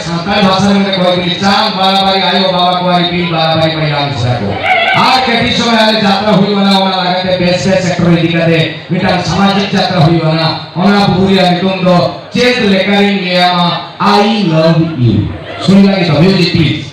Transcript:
सान्ताली भाषा में कहली चांद बाराबारी आयो बाबा कुमारी पीर बाराबारी महिला को आज केटी समय आले यात्रा हुई वाला ओना लागते बेस सेक्टर दिखाते मिटान सामाजिक यात्रा हुई वाला ओना बुरिया निकुंदो चेत लेकारिन नियमा आई लव यू सुन लगी तो म्यूजिक प्लीज